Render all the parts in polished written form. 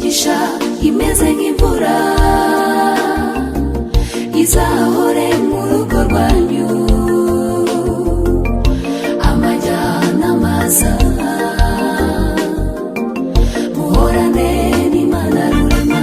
imigisha imeze nk'imvura izahore mu rugo rwanyu, amajyana amaza muhorane n'Imana rurema.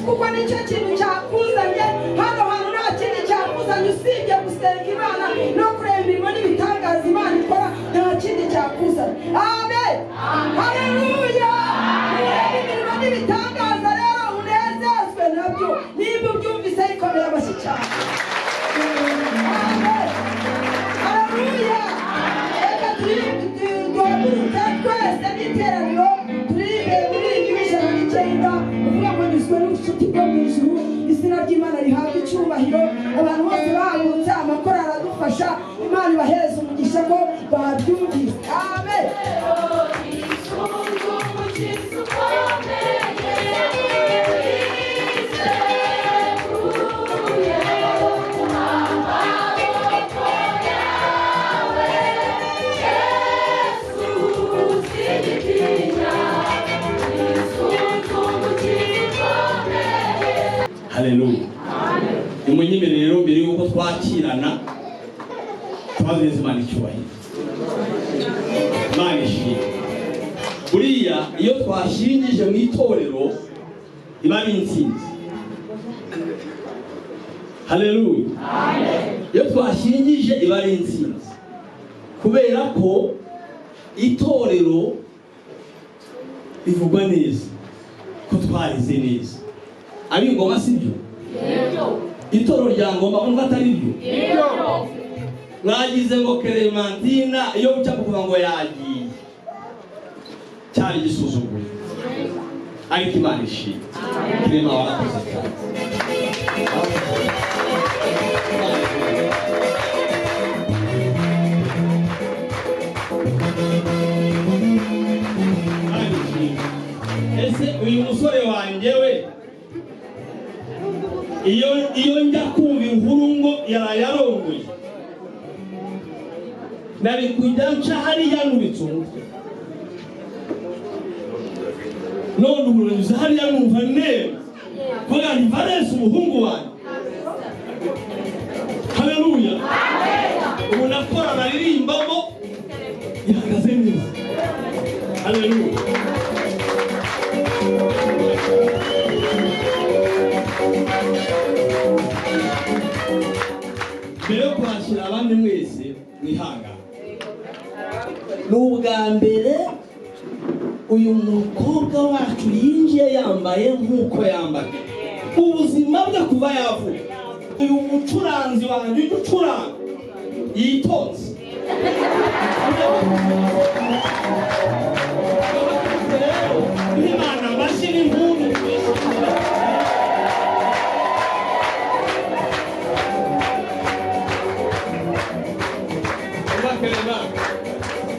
kuko nicyo kintu cyakuzanye hano hantu, nta kindi cyakuzanye usibye gusenga Imana no kureba imirimo n'ibitangaza Imana ikora, nta kindi cyakuzanye. Amen, haleluya. Kureba imirimo n'ibitangaza rero unezezwe nabyo, niba ubyumvise yikomera amashyi cyane. Amen, haleluya. Reka duhaguruke twese n'iteraniro turirimbe muri ijana n'icyenda uvuga ngo niswe n'ubucuti bwo mu ijuru, izina ry'Imana rihabwa icyubahiro. Abantu bose bahagurutse, amakorali aradufasha, Imana ibahereza umugisha ko babyumvise. Amen. Haleluya. Imunyimire rero mbere yuko twakirana twazeze Imana icyubahiro. Imana ishimwe. Buriya iyo twashingije mu itorero iba ari intsinzi. Haleluya. Iyo twashingije iba ari intsinzi, kubera ko itorero rivugwa neza ko twarize neza. Abi ngoma sibyo? Yego. Itoro rya ngoma umva atari byo? Yego. Mwagize ngo Clementina iyo uca kuvuga ngo yagiye cyari gisuzuguro. Ariko Imana ishimwe. Clement warakoze cyane. Ese uyu musore wanjye we iyo njya kumva inkuru ngo yarayarongoye nari kujya nca hariya nubitse umutwe, none ubu nanyuze hariya numva neza kugira ngo Valens umuhungu wanjye. Haleluya. Ubu nakora naririmbamo ihagaze neza. Haleluya. Mbere yo kwakira abandi mwese mwihangane, n'ubwa mbere uyu mukobwa wacu yinjiye yambaye nk'uko yambaye ubuzima bwe kuva yavuga. Uyu mucuranzi wanjye ujya ucuranga yitonze. Imana amashyi n'impundu.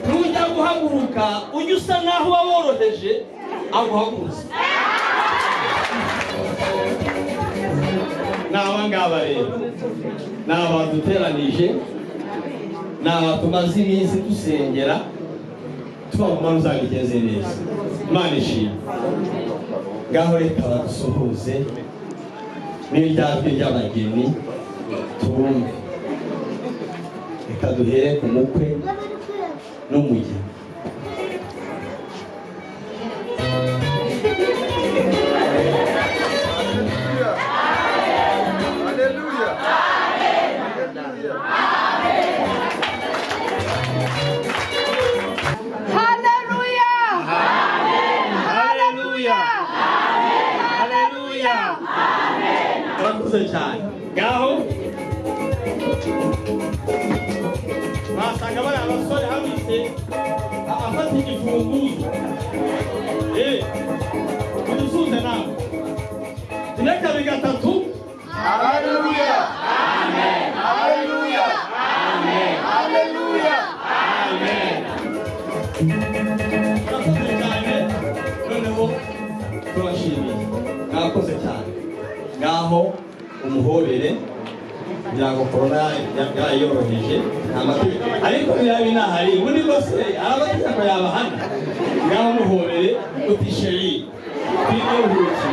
Nujya guhaguruka ujya usa naho uba woroheje aguhagurutse. N'aba ngaba rero ni abaduteranije, ni abatumaze iminsi dusengera tubaguma uzabigeze neza. Imana ishimwe. Ngaho reka badusuhuze n'iryajwi ry'abageni tubumve. Reka duhere ku mukwe n'umugeni. haleluya murakoze cyane ngaho basanga bari abasore habise afata igifunguzo udusuze nawe ineka bigatatu haleluya amen haleluya amen haleluya amen murakoze cyane noneho turashimiye mwakoze cyane ngaho umuhobere kugira ngo korona yayoroheje ariko biriya binahari ubundi rwose arabategeko yabahana ngaho umuhobere utisheri twiruhuki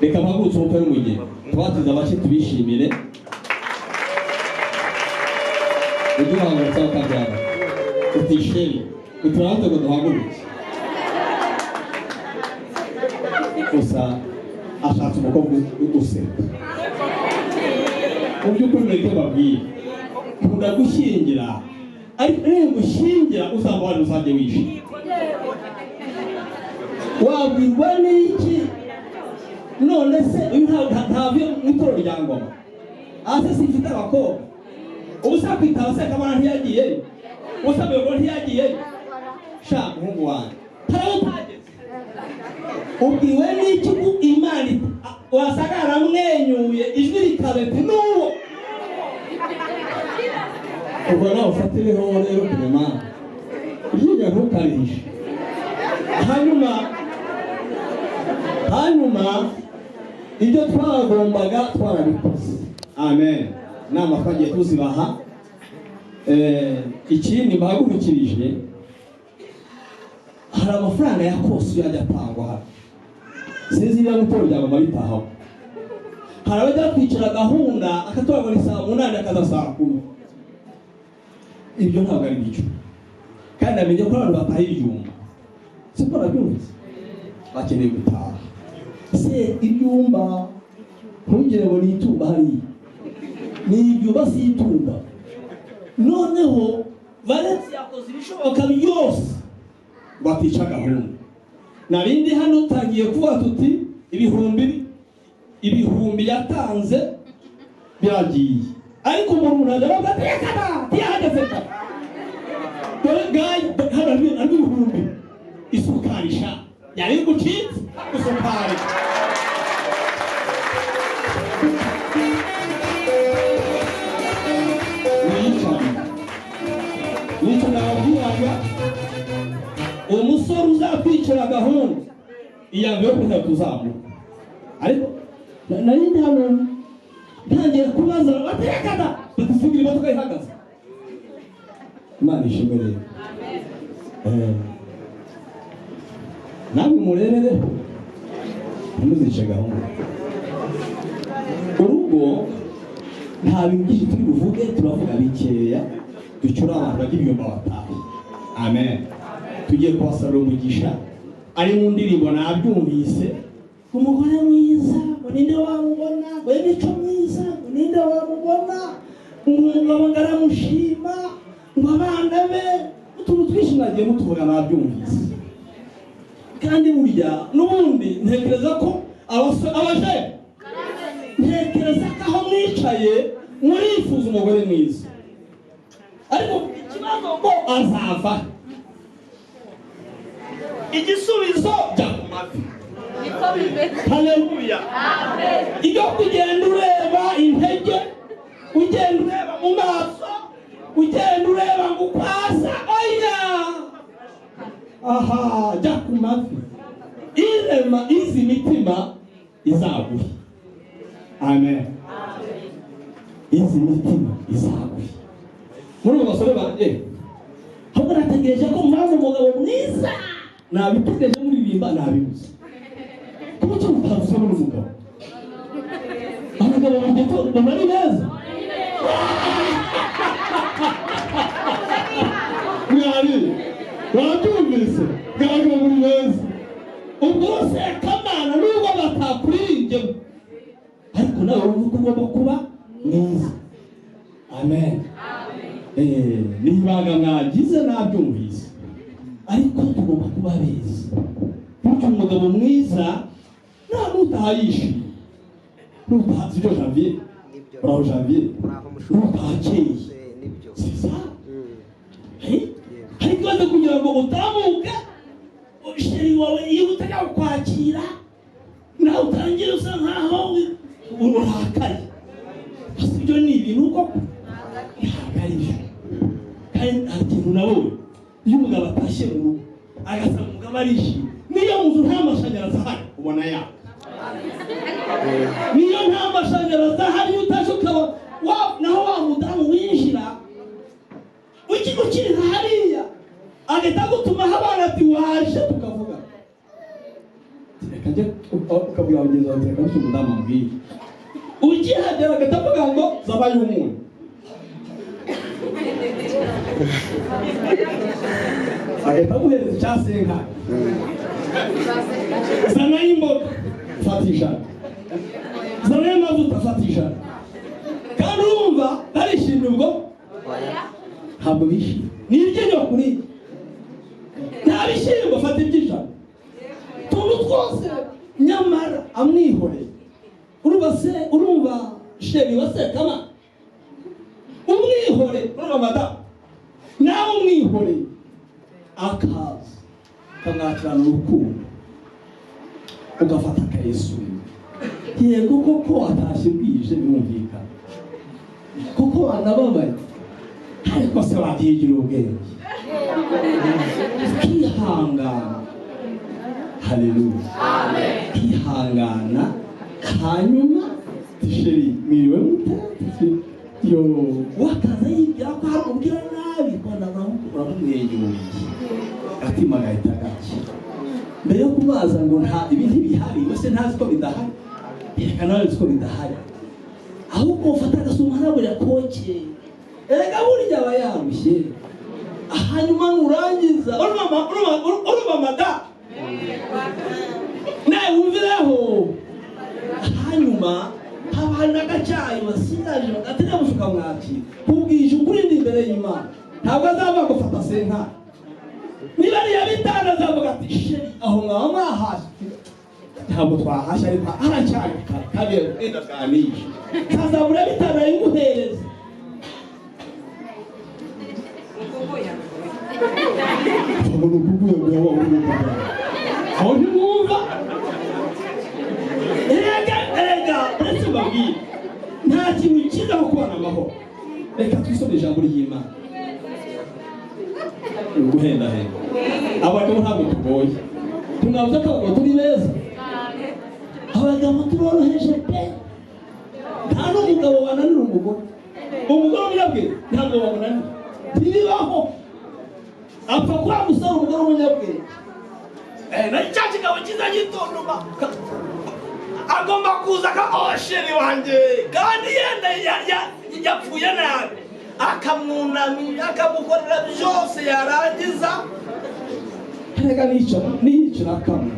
reka mpagurutse ubukwe n'umugeni twatuze amashyi tubishimire uduhangurutse bakabyara utisheri uturahate ngo duhagurutse gusa ashatse umukobwa useka mu by'ukuri mureke babwire kunda gushyingira ariko rero gushyingira uzaba wari uzajya wishima wabwirwa n'iki none se ntabyo mw'itoro rya ngoma ase simfite abakobwa ubusa kwitaba se kabona ntiyagiyeyo ubusa muyoboro ntiyagiyeyo sha muhungu wanjye haraho utageze ubwiwe n'iki imana wasaga yaramwenyuye ijwi rikabete n'uwo ubwo nawe ufatireho rero kurema iryinyo ntukarihishe hanyuma ibyo twagombaga twarabikoze amen nama twagiye tuzibaha ikindi mbahagurukirije hari amafaranga ya kose yajya atangwa hano sinzi niba n'itoro ryagomba bitahaho hari abajya kwicara gahunda akatoragura isaa 8 akaza saa 10 ibyo ntabwo ari byo kandi amenye ko abantu bataha ibyumba siko nabyumvise bakeneye gutaha se ibyumba ntugire ngo ni itumba hariya ni ibyumba si itumba noneho Valence yakoze ibishoboka byose batica gahunda narindi hano utagiye kuvuga tuti ibihumbi yatanze byagiye ariko umuntu aravuga ati yakana tiyahageze dore gayi hano ari ibihumbi isukarisha yari gucitse isukari nicyo nababwiraga umusore uzakwicara gahunda iya mbere yo kuza tuzamuka ariko narindi hano ntangiye kubaza batekana batusigira imodoka ihagaze Imana ishimwe rero namwe murerere ntimuzice gahunda urugo nta bintu byinshi turi buvuge turavuga bikeya ducura abantu bagira ibyumba bataha amen tugiye kubasarura umugisha ari mu ndirimbo nabyumvise umugore mwiza ninde wamubona ngo nico mwiza ninde wamubona umugabo ngaramushima ngo abana be utuntu twinshi mwagiye mutuvuga nabyumvise kandi burya n'ubundi ntekereza ko abaje ntekereza ko aho mwicaye murifuza umugore mwiza ariko ikibazo ngo azava igisubizo jya ku mavi haleluya iyo kugenda ureba intege ugenda ureba mu maso ugenda ureba ngo kwasa oya aha jya ku mavi irema izi mitima izaguhe amen izi mitima izaguhe muri ubu basore banjye ahubwo nategereje ko mpamvu umugabo mwiza nabitegereje muririmba nabibuze kuko cyo mutavuze muri umugabo abagabo bagito bari beza mwari wabyumvise abagabo muri beza ubwo se kamana nubwo batakuringe ariko nawe uvuga ugomba kuba mwiza amen nibaga mwagize nabyumvise ariko tugomba kuba beza bityo umugabo mwiza nta n'utayishimye n'utazi ibyo Janvier bravo Janvier n'utahakeye sisa ariko wenda kugira ngo utamuke sheri wawe iyo utajya kwakira nawe utangira usa nkaho urakaye ibyo ni ibintu koko ntabwo ari byo kandi nta kintu nabonye iyo umugabo atashye mu rugo agasanga umugabo arishimye niyo mu nzu nta mashanyarazi ahari ubona yaka niyo nta mashanyarazi ahari iyo utaje ukaba naho wa mudamu winjira ukiri hariya agahita agutumaho abana ati waje tukavuga reka njye ukabwira bagenzi bawe reka bityo umudamu ambwiye ukihagera agahita avuga ngo zabaye umunyu agahita aguhereza icyasenga zanayo imboga fatisha zanayo amavuta fatisha kandi urumva barishimye ubwo ntabwo bishimye ni iryinyo kuri nta bishyimbo fata iby'ijana tuntu twose nyamara amwihoreye urumva sheri wasekama umwihore urumva madamu nawe umwihoreye akaza kamwakirana urukundo ugafata akayisura yego koko atashye bwije birumvikana kuko wanababaye ariko se wabyigira ubwenge kwihangana haleluya kwihangana hanyuma tisheri miriwe mute yo wakaza yibwira ko harubwira nabi ko uramumwenyuriye gatima gahita gake mbere yo kubaza ngo nta ibintu bihari wese ntazi ko bidahari reka nawe uzi ko bidahari ahubwo ufata agasuma nabura koke erega burya aba yarushye hanyuma nurangiza urumva mada nawe wumvireho hanyuma haba n'agacyayi basigaje bagatina bushuka mwakira kubwije ukuri ndi imbere y'Imana ntabwo azava gufata senta niba ari yabitanga azavuga ati sheri aho mwaba mwahashye ntabwo twahashye ariko haracyari kabiri wenda bwanishe kazabura bitana y'umuhereza aho ntimwumva erega uretse mbabwire nta kintu cyiza nko kubana amahoro reka twisome ijambo ry'Imana guhendahenda abagabo ntabwo tugoye tumwabuze ko abagabo turi beza abagabo turoroheje pe nta n'umugabo wananira umugore umunyabwe ntabwo bamunanira ntibibaho apfa kwa musara umugore w'umunyabwe na cya kigabo cyiza gitondoma agomba kuza sheri wanjye kandi yenda yapfuye nabi akamwunamira akamukorera byose yarangiza reka nicara kamwe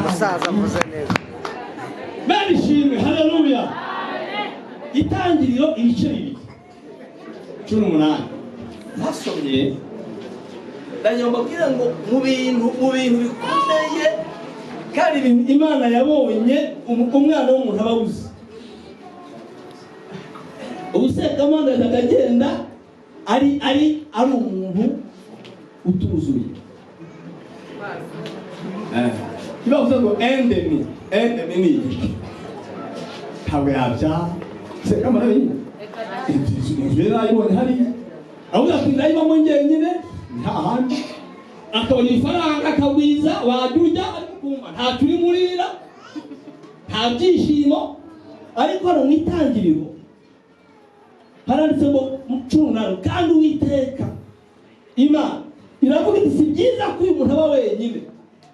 Musaza avuze neza. Mani shimwe, haleluya. Itangiriro ibice bibiri 18 nasomye ndanyambabwira ngo mu bintu bikomeye kandi Imana yabonye umwana w'umuntu ababuze ubusekamana akagenda ari umuntu utuzuye kibavuze ngo endemi ni iki ntabwo yabya sekamana nyine ibyo ayibonye hariya avuga ati ndayibamo njyenyine nta handi akabona ifaranga akagwiza wajya kumva nta turi murira nta byishimo ariko hano mu itangiriro haranditse ngo mucunano kandi Uwiteka Imana iravuga iti si byiza ko uyu muntu aba wenyine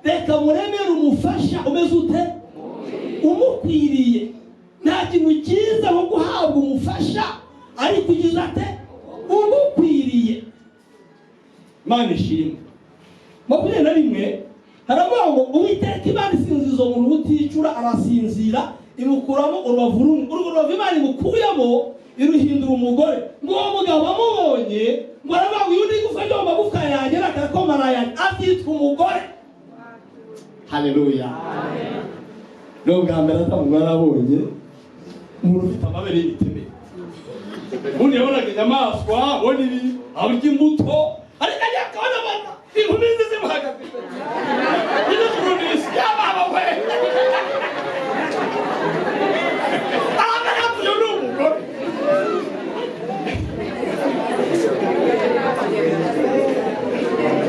reka muremere umufasha umeze ute umukwiriye nta kintu cyiza nko guhabwa umufasha ariko ugize ate umukwiriye Imana ishimwe 21 haravuga ngo Uwiteka Imana isinziza umuntu uticura arasinzira imukuramo urubavu rumwe urwo rubavu Imana imukuyemo iruhindura umugore ngo uwo mugabo amubonye ngo aravuga ngo uyu gufwa ryo magufwa yanjye akakomara yanjye abyitwa umugore. Haleluya. Rero bwa mbere atamugore abonye umuntu ufite amabere y'ibiteme ubundi yabonaga inyamaswa abona ibi aburya imbuto ariko ajya akabona abana inkumi zimuhagaze ino kurunisi y'ababa we abana uyu ni umugore.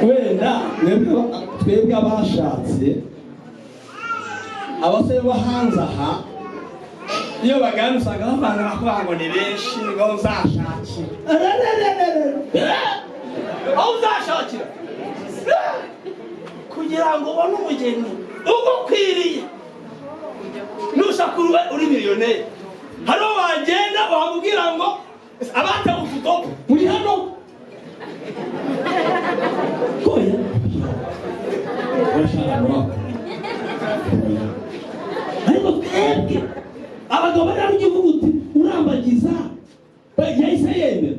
Wenda twebwe abashatse abasore bo hanze aha iyo bagana usanga bavanga bakuvuga ngo ni benshi ngo uzashakira aho uzashakira kugira ngo ubone umugeni ugukwiriye nushaka uri miliyoneri hano wagenda wamubwira ngo abatawe utudobo uri hano koya ariko twebwe abagabo bari ugivuga uti urambagiza yahise yemera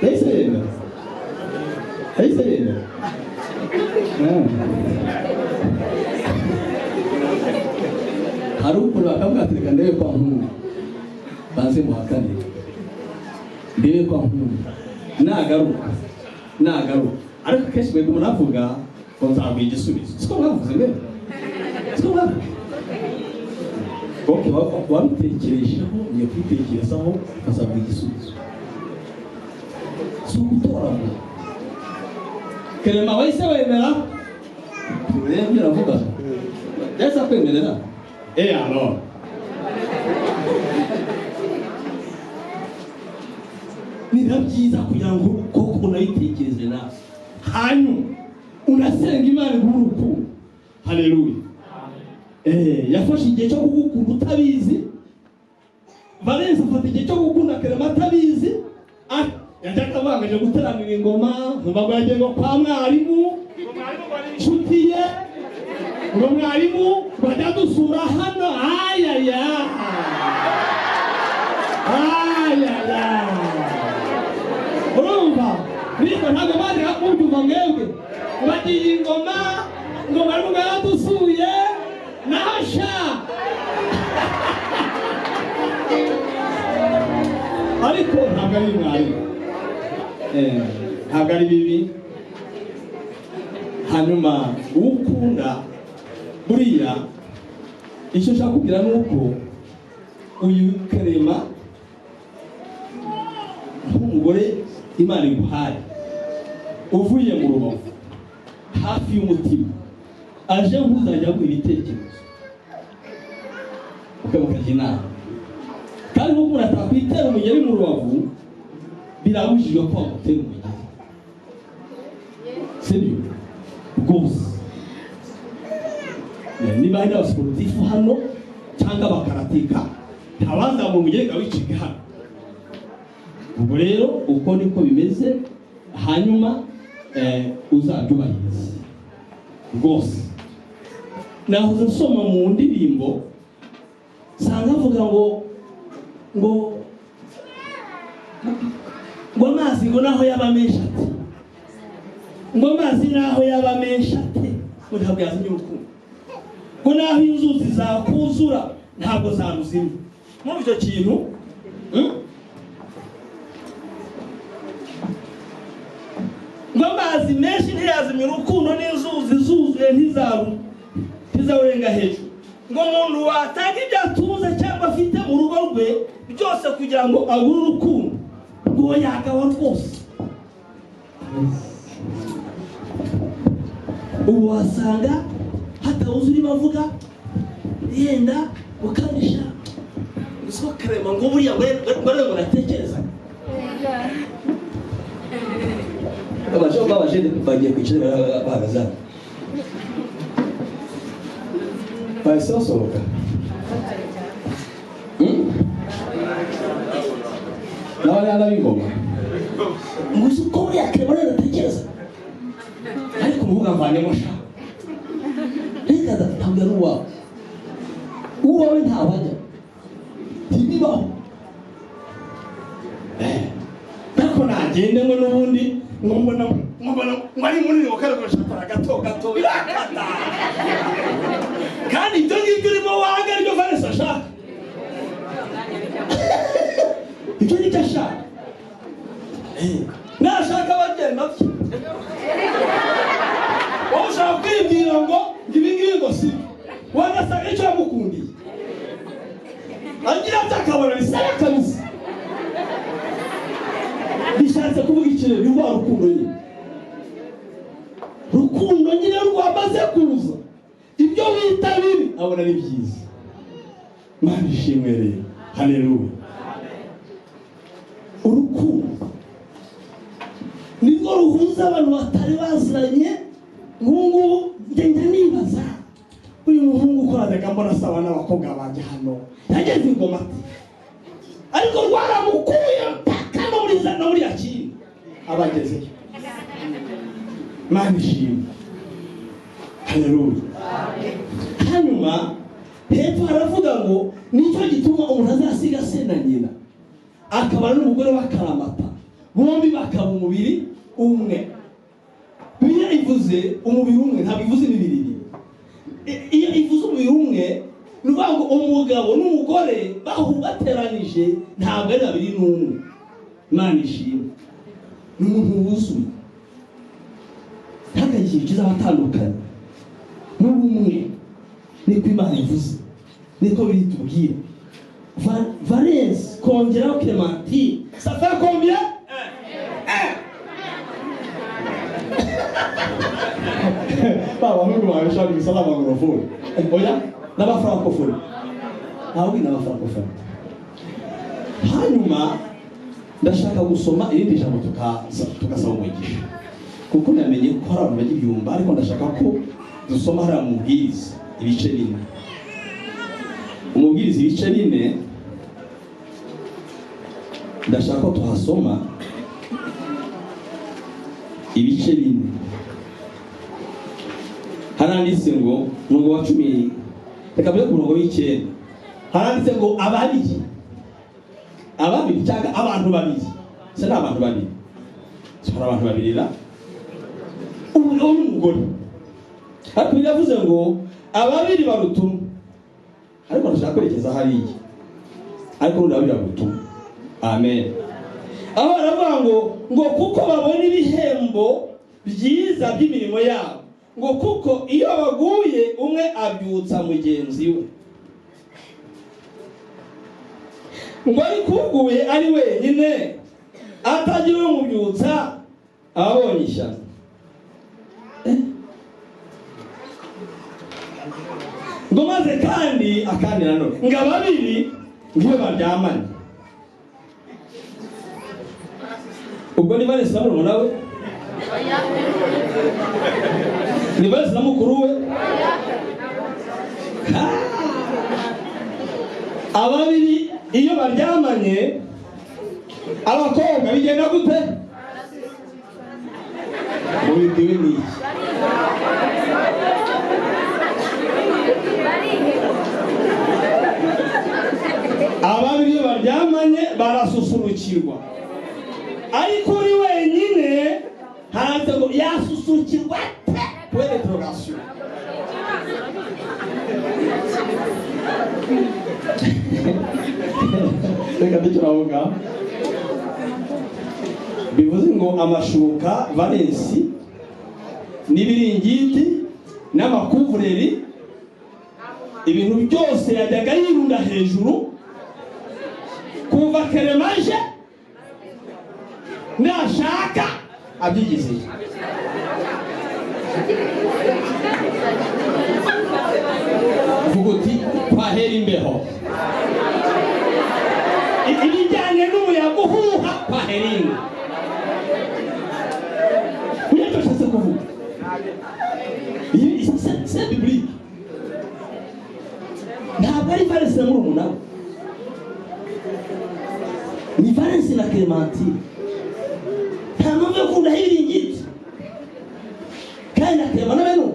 yahise yemera hari ukuntu bakavuga ati reka ndebe kwa nkunda banze muhakanire ndebe kwa nkunda nagaruka ariko akenshi mwebwe munavuga ngo nzaguha igisubizo siko mwavuze mbere siko mwavuze oke wabitekerejeho niyo kwitekerezaho ukazaguha igisubizo si ugutoramo Kerema wahise wemera urebye uravuga yahise akwemerera alors ni byiza kugira ngo koko unabitekereze nawe hanyuma unasenga Imana nk'urukundo. Haleluya. Yafashe igihe cyo kugukunda utabizi Valens afata igihe cyo gukunda Kerema atabizi yajyaga avangaje gutaramira ingoma nkumva yagiye ngo kwa mwarimu nshuti ye ngo mwarimu bajya dusura hano ayaya urumva bityo ntabwo bari hakumva mwebwe bagiye ingoma ngo mwarimu baradusuye nasha ariko ntabwo ari mwarimu ntabwo ari bibi. Hanyuma ukunda buriya icyo nshaka kubwira ni uko uyu Kerema nk'umugore Imana iguhaye uvuye mu rubavu hafi y'umutima aje nk'uzajya aguha ibitekerezo ukamukajya inama kandi nk'uko umuntu atakwitera umugeri mu rubavu birabujijwe ko wamutera umugeri sibyo rwose. Niba hari abasiporutifu hano cyangwa abakarateka ntabanza mu mugeri wicike hano ubwo rero uko niko bimeze, hanyuma uzabyubahiriza rwose. Nahoze nsoma mu ndirimbo sanga avuga ngo amazi ngo naho yaba menshi ate, ngo amazi naho yaba menshi ate ngo ntabwo yazimye urukundo, ngo naho inzuzi zakuzura ntabwo zaruzimye. Muri icyo kintu ngo amazi menshi ntiyazimye urukundo, n'inzuzi zuzuye ntizawurenga hejuru. Ngo umuntu watanga ibyo atuze cyangwa afite mu rugo rwe byose kugira ngo agure urukundo, ngo yagaba rwose. Ubu wasanga hatabuze urimo avuga yenda ukanisha gusa karema ngo buriya ngo natekereza abaje bagiye kwicara bahagaze bahise basohoka. Nawe yana bingoma ngo uko buriya karema natekereza, ariko umuvuga mvanemo sha reka ntabwo ari uwawe ntabajya ntibibaho. Ariko nagende ngo n'ubundi ngo mbona ari munini ukaragosha para gato birakata, kandi ibyo ngibyo urimo wanga aribyo Vanessa ashaka, ibyo nicyo ashaka. Nashaka bagenda bye, wowe ushaka kwibwira ngo ibi ngibi ngo si wanasanga icyo yamukundiye agira ati akabona bisaya kabisa, bishatse kuvuga ikirere ni rwa rukundo nyine, rukundo nyine rwamaze kuza, ibyo wita bibi abona ari byiza. Mana ishimwe rero, haleluya. Urukundo nirwo ruhuza abantu batari baziranye. Ngubu ngenda nibaza uyu muhungu ukoraga mbona asaba n'abakobwa banjye hano yageze ingoma ati, ariko rwaramukuye mpaka no muri yakini abagezeyo. Mana ishimwe, haleluya. Hanyuma hepfo haravuga ngo nicyo gituma umuntu azasiga se na nyina akabana n'umugore bakaramata, bombi bakaba umubiri umwe. Bibiliya ivuze umubiri umwe, ntabwo ivuze imibiri ibiri. Iyo ivuze umubiri umwe ni ukuvuga ngo umugabo n'umugore bateranije ntabwo ari babiri n'umwe. Imana ishimwe, ni umuntu wuzuye, ntabwo ikintu kizabatandukanye n'ubumwe. Niko Imana ivuze, niko biri tubwira. Valence kongeraho Clémentine, ça fait combien? Baba mungu wameshauri msalama mikrofoni. Oya, na francophonie. Hawi na francophonie. Hanyuma ndashaka gusoma irindi jambo tukasaba umugisha. Kuko namenye ko hari abantu bagibyumva, ariko ndashaka ko dusoma hari umubwiriza ibice bine. Umubwiriza ibice bine ndashaka ko tuhasoma ibice bine. Haranditse ngo murongo wa 10, reka byo murongo w'ikenda. Haranditse ngo ababiri cyangwa abantu babiri. Se n'abantu babiri. Cyangwa abantu babiri la. Umugore. Ariko biravuze ngo ababiri barutumwe. Ariko ndashaka kwerekeza hariya. Ariko ndabira barutumwe. Amen. Aho aravuga ngo kuko babona ibihembo byiza by'imirimo yabo, ngo kuko iyo baguye umwe abyutsa mugenzi we, ngo ariko uguye ari wenyine atagira umubyutsa abonye ishyano. Ngo maze kandi akandi nanone ngo ababiri ngiyo baryamanye. Ubwo ni Vanessa na murumuna we? Ni Vanessa na mukuru we? Ababiri iyo baryamanye abakobwa bigenda gute mubibwiwe n'iki ababiri iyo baryamanye barasusurukirwa ariko uri wenyine hanze ngo yasusurukirwa te point d'interrogation reka dukiravuga bivuze ngo amashuka valensi n'ibiringiti n'amakuvureri ibintu byose yajyaga yirunda hejuru kuva keremaje nashaka abyigize vuga uti kwahera imbeho ibijyanye n'umuyaga uhuha kwahera inka nicyo nshatse kuvuga c'est biblique ntabwo ari Valens na murumuna we ni Valens na Clementine nta mpamvu yo kundaho ibiringiti kandi na Clement nawe no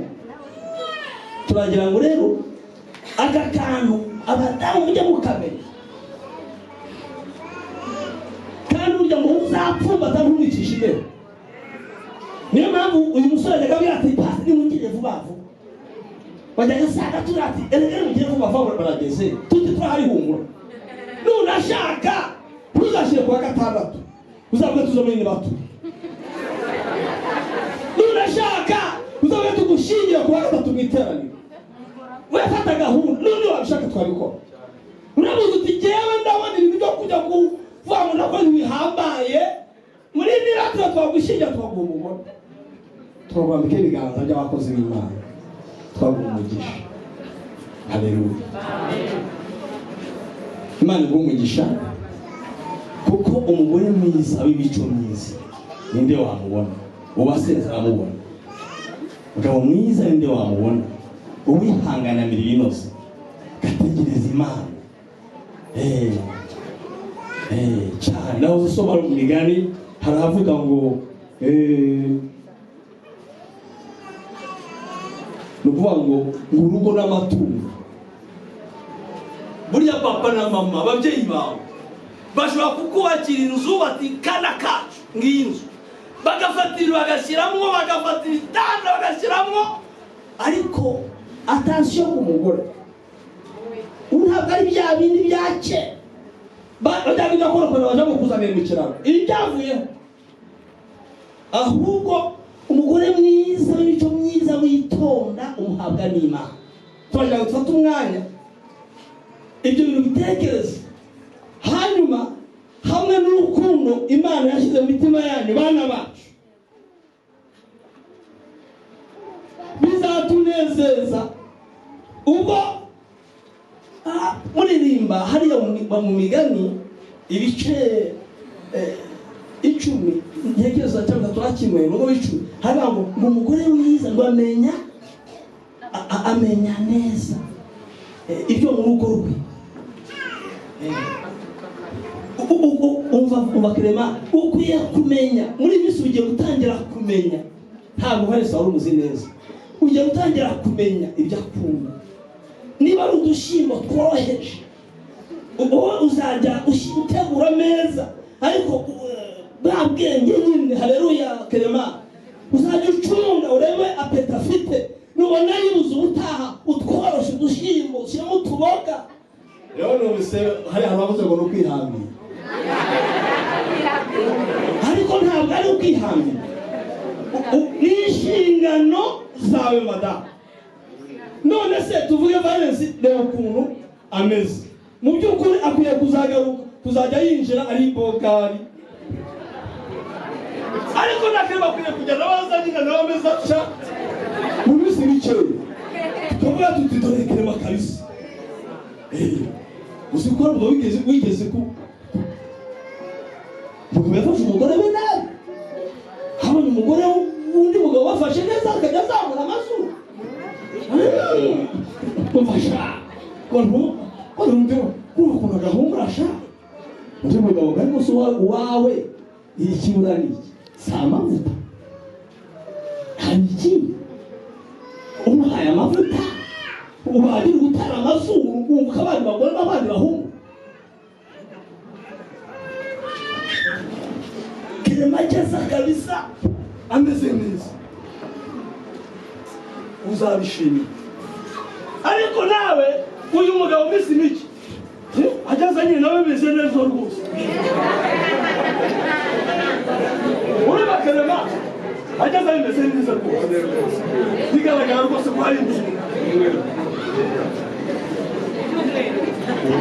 turagira ngo rero aka kantu abadamu mujya mukamenya kandi burya ngo uzapfumba atamwicisha imbeho niyo mpamvu uyu musore ajyaga abwira ati pasi nimugire vuba vuba wajyaga asanga turi ati erega mugire vuba vuba barageze tuti turahari humura nunashaka ntuzashyire kuwa gatandatu uzavuge tuzo muri bato nunashaka uzavuge tugushingira kuwa gatatu mu iteraniro wefata gahunda n'undi wabishaka twabikora urabuze uti jyewe ndabona ibintu byo kujya kuvuga ngo nakoze bihambaye muri niratira twagushingira twaguha umugore twagwambika ibiganza by'abakozi b'Imana twaguha umugisha haleluya Imana iguha umugisha kuko umugore mwiza w'imico myiza ninde wamubona ubasenze amubona umugabo mwiza ninde wamubona uwihanganira ibinoze gategereza Imana cyane naho usobanura mu migani haravuga ngo nukuvuga ngo urugo n'amatungo burya papa na mama ababyeyi bawe bashobora kukubakira inzu bati kana kacu ngiyi nzu bagafatira bagashyiramo bagafatira itanda bagashyiramo ariko attention ku mugore ntabwo ari bya bindi byake bajyaga gakora ko baje kuzanira mu kiraro ibi byavuyeho ahubwo umugore mwiza w'imico myiza witonda umuhabwa n'Imana turagira gufata umwanya ibyo bintu bitekereza hanyuma hamwe n'urukundo Imana yashyize mu mitima yanyu bana bacu bizatunezeza ubwo muririmba hariya mu migani ibice 10 ntekereza cyangwa turakimwe ngo bicumi haba ngo umugore mwiza ngo amenya neza ibyo mu rugo rwe umva Clement ukwiye kumenya muri bisi ugiye gutangira kumenya ntabwo Valens wari umuzi neza ugiye gutangira kumenya ibyo akunda niba ari udushimo tworoheje uwo uzajya utegura meza ariko bwa bwenge nyine haleluya Clement uzajya ucunga urebe apeta afite nubona yibuze ubutaha utworoshe udushimo ushyiramo utuboga rero nubise hari abavuze ngo no kwihambira ariko ntabwo ari ukwihambira n'inshingano zawe madamu none se tuvuge Valens reba ukuntu ameze mu by'ukuri akwiye kuzajya yinjira ari bogari ariko nakeba akwiye kugenda bazanyina nawe ameze atya mu minsi bicaye tukavuga tuti dore Clement kabisa uzi ko ntabwo wigeze ku mugabo yafashe umugore we nabi habonye umugore w'undi mugabo bafashe neza akajya azamura amazuru bafasha ukuntu agahumura sha ati umugabo ariko so wawe ikibura ni iki si amavuta hari iki umuhaye amavuta ubari gutara amazuru ukumva abandi bagore n'abandi bahungu kiremageza kabisa ameze neza uzabishimira ariko nawe uyu mugabo misi miki ageze nyine nawe bimeze neza rwose uri bakarema ageze bimeze neza rwose bigaragara rwose ko hari inzu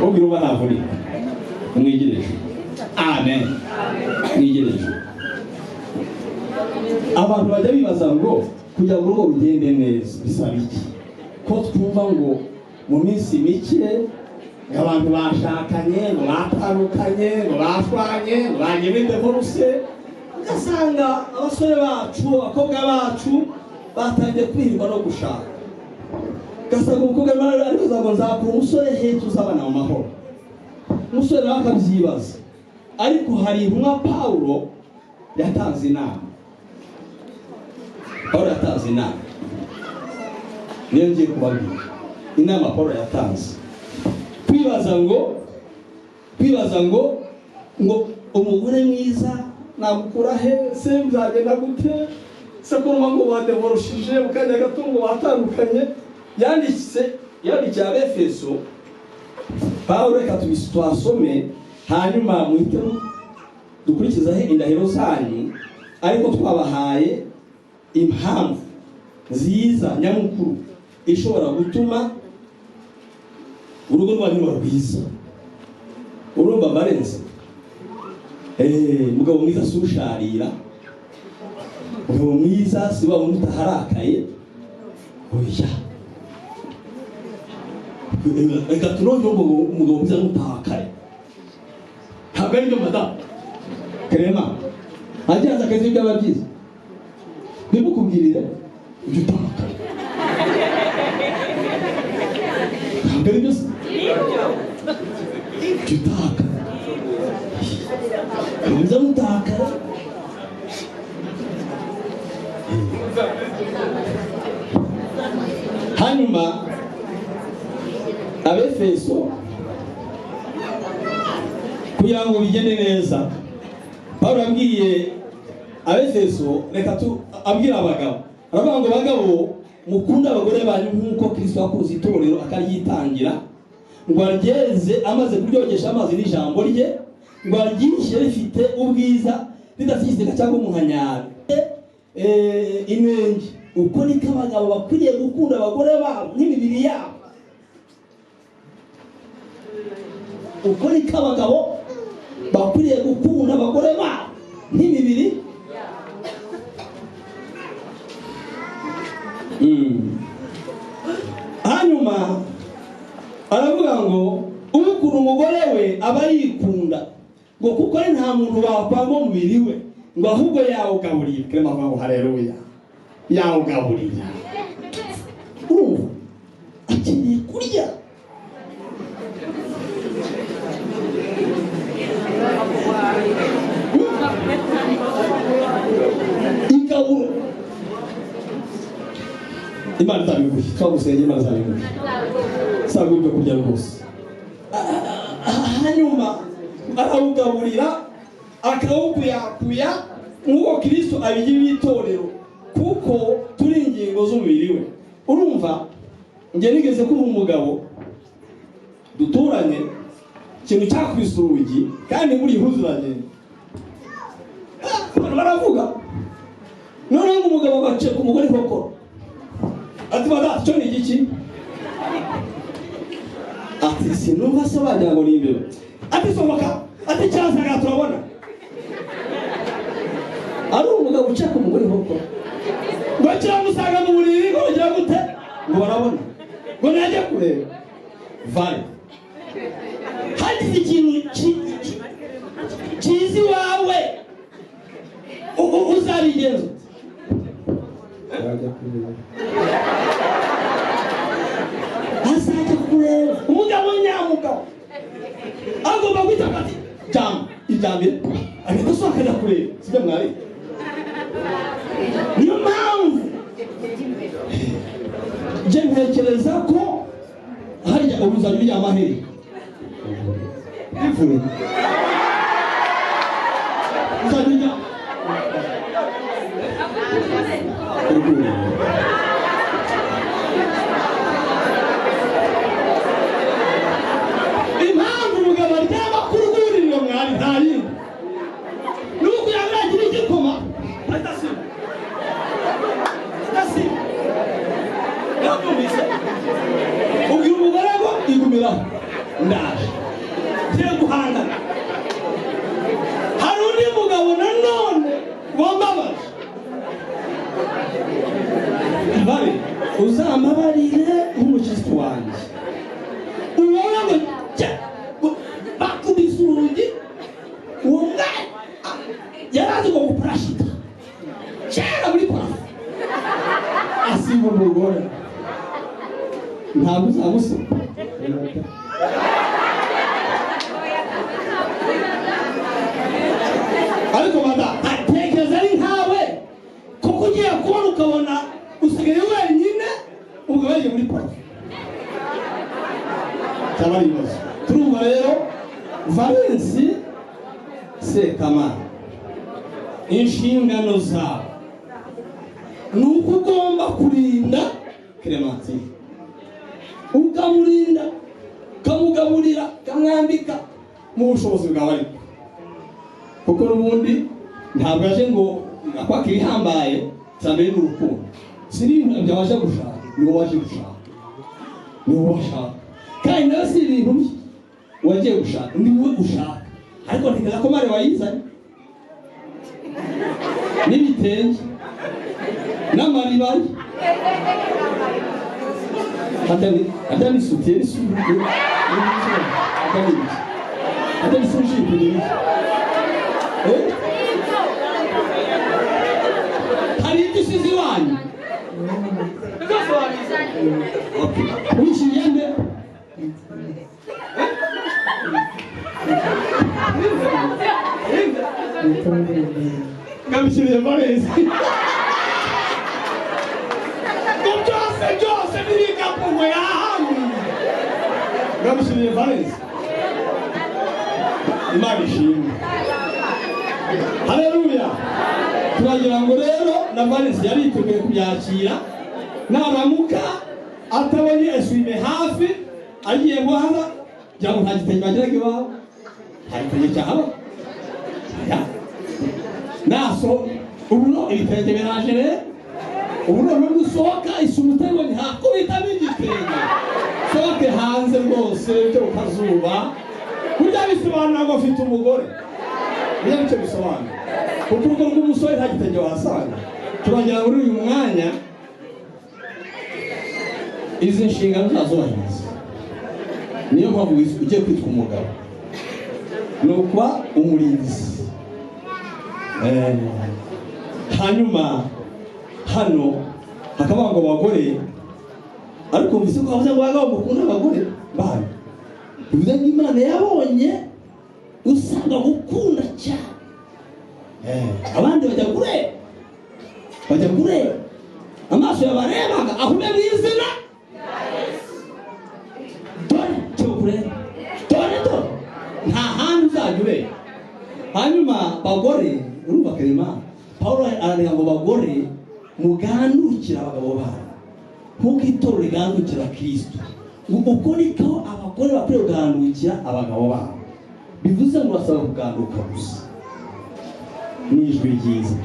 ubwira uba navurika mwigereje amen mwigereje abantu bajya bibaza ngo kugira ngo urugo rugende neza bisaba iki ko twumva ngo mu minsi mike abantu bashakanye ngo batandukanye ngo bashwanye ngo bagiye divorce ugasanga abasore bacu abakobwa bacu batangiye kwirirwa no gushaka ugasanga umukobwa ariko ngo nzakura umusore heza uzabana mu mahoro umusore nawe akabyibaza ariko hari intumwa Pawulo yatanze inama niyo ngiye kubabwira inama Pawulo yatanze kwibaza ngo umugore mwiza namukura he se bizagenda gute se kuruma ngo badevorushije mukanya gato ngo batandukanye yandikiye Abefeso Pawulo reka twasome hanyuma muhitemo dukurikizaho indahiro zanyu ariko twabahaye impamvu nziza nyamukuru ishobora gutuma urugo rwanyu ruba rwiza urumva barenze mugabo mwiza si usharira mugabo mwiza si wa wundi utaharakaye oya reka tunoye umugabo mwiza n'utahakaye ntabwo ari byo madamu Clement agenza akazi byaba byiza nimukubwirire ujye utahakaye ntabwo ari byo jutaka mwiza mutaka hanyuma Abefeso kugira ngo bigende neza Pawulo abwiye Abefeso reka abwira abagabo aravuga ngo bagabo mukunda abagore banyu nk'uko Kristo yakunze itorero akaryitangira ngo arigeze amaze kuryogesha amazi n'ijambo rye ngo aryigishe rifite ubwiza ridafite cyangwa umuhanyara inenge uko niko abagabo bakwiriye gukunda abagore babo nk'imibiri yabo uko niko abagabo bakwiriye gukunda abagore babo nk'imibiri hanyuma aravuga ngo umukuru umugore we aba yikunda ngo kuko ari nta muntu wakwanga umubiri we ngo ahubwo yawugaburiye Clement avuga ngo haleluya yawugaburiye urumva akeneye kurya ikaburo Imana itabiguhe twagusenge Imana itabiguhe sabe ibyo kurya rwose hanyuma arawugaburira akawukuyakuya nk'uko Kristo abigira itorero kuko turi ingingo z'umubiri we urumva njye nigeze kuba umugabo duturanye ikintu cyakubise urugi kandi muri huzuranye baravuga noneho ngo umugabo agace ku mugore koko ati bada cyo ni igiki ati sinumva se wagira ngo ni imbere ati somoka ati cyazaga turabona ari umugabo uca ku mugore koko ngo kiramusanga mu buriri ngo ugira gute ngo barabona ngo najya kureba vale hagize ikintu kizi wawe uzabigenza azajya kureba umugabo nyamugabo agomba kwita ati jambo iryambere agahita asohoka akajya kureba sibyo mwari niyo mpamvu je ntekereza ko harya ubuzajya ujya amaheri ivuye uzajya ujya impamvu umugabo aryama ku rwuriro mwari nta yindi ni ukugira ngo agire igikoma adasiba yabyumvise ubwira umugore ngo igumiraho ndaje tugiye guhangana hari undi mugabo nanone wambabaje bari uzambabarire nk'umukristo wanjye ubona ngo bakubise urugi uwo mwana yari azi ngo guparashita kera muri parasi asiba umugore ntabwo uzamusoma ariko mada atekereza ari nkawe kuko ugiye kubona ukabona usigaye wenyine ubwo bagiye muri parasi cyaba ari ibibazo turumva rero Valensi Sekamana inshingano zawe ni uko ugomba kurinda Clementine ukamurinda ukamugaburira ukamwambika mu bushobozi bwawe ariko kuko n'ubundi ntabwo aje ngo akwakira ihambaye cyane n'urukundo siri ibintu waje gushaka niwo waje gushaka niwo washaka kandi nawe si ibintu bye wagiye gushaka niwe ushaka ariko ntekereza ko mare wayizanye n'ibitenge n'amaribari atani sutiye n'isuku atani sujipe n'ibiki hari ibyo usize iwanyu wishyiriye nde ngabishyiriye Valensi ngo byose birikapu ngo yahamwe ngabishyiriye Valensi Imana ishimwe haleluya turagira ngo rero na Valensi yari yiteguye kubyakira naramuka atabonye eswime hafi agiye guhaza cyangwa nta gitenge bagiraga iwabo nta gitenge cyahaba naso ubuno ibitenge biraje rero ubuno n'usohoka isumutego ntakubitamo igitenge sohoke hanze rwose cyo kazuba kurya bisobanura ngo afite umugore niyo nicyo bisobanura kuko urugo rw'umusore nta gitenge wasanga turagera muri uyu mwanya izi nshingano ntazubahiriza niyo mpamvu ugiye kwitwa umugabo ni ukuba umurinzi hanyuma hano hakaba ngo abagore ariko mvise ko bavuze ngo bagabo mukunda abagore bana bivuze ngo Imana yabonye usanga gukunda cyane abandi bajya kureba amaso yabarebaga ahume mu izina dore cyo kureba dore nta hantu uzajya ureba hanyuma bagore urumva Clement Paulo arandika ngo bagore mugandukira abagabo babo nk'uko itorero rigandukira Kristo uko niko abagore bakwiye kugandukira abagabo babo bivuze ngo basaba kuganduka gusa n'ijwi ryiza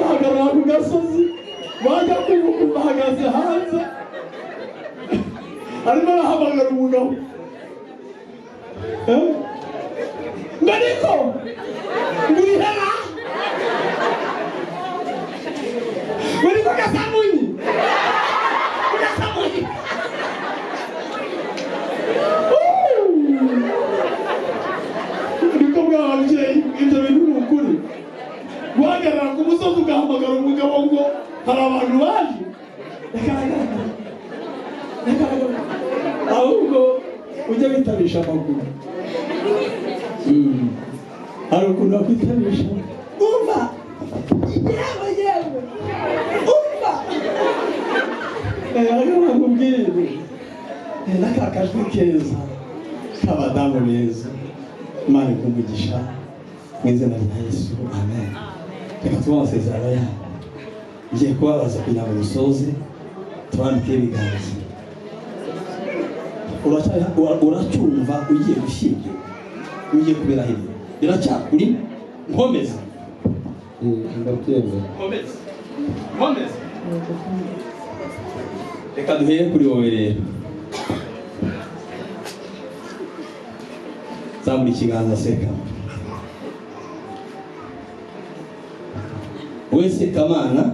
bahagarara ku gasozi bajya kwibuka bahagaze hanze arimo arahamagara umugabo ngariko ngurihera ngariko gasamunyi niko bw'ababyeyi ibyo bintu ni ukuri hari abantu baje ahubwo ujya bitabisha amaguru. Hari ukuntu wakwitabisha umva yewe umva nkubwire n'aka kajwi keza k'abadamu beza. Imana ikumugisha mu izina rya Yesu, amen. Reka tuba amasezerano yabo. Ngiye kubabaza kugira ngo dusoze tubandike ibiganza. Uracyumva ugiye gushyingirwa, ugiye kubirahirira, biracyakuri nkomeza. Ndabyemera. Nkomeza. Reka duhere kuri wowe rero. Zamura ikiganza seka. Wese Kamana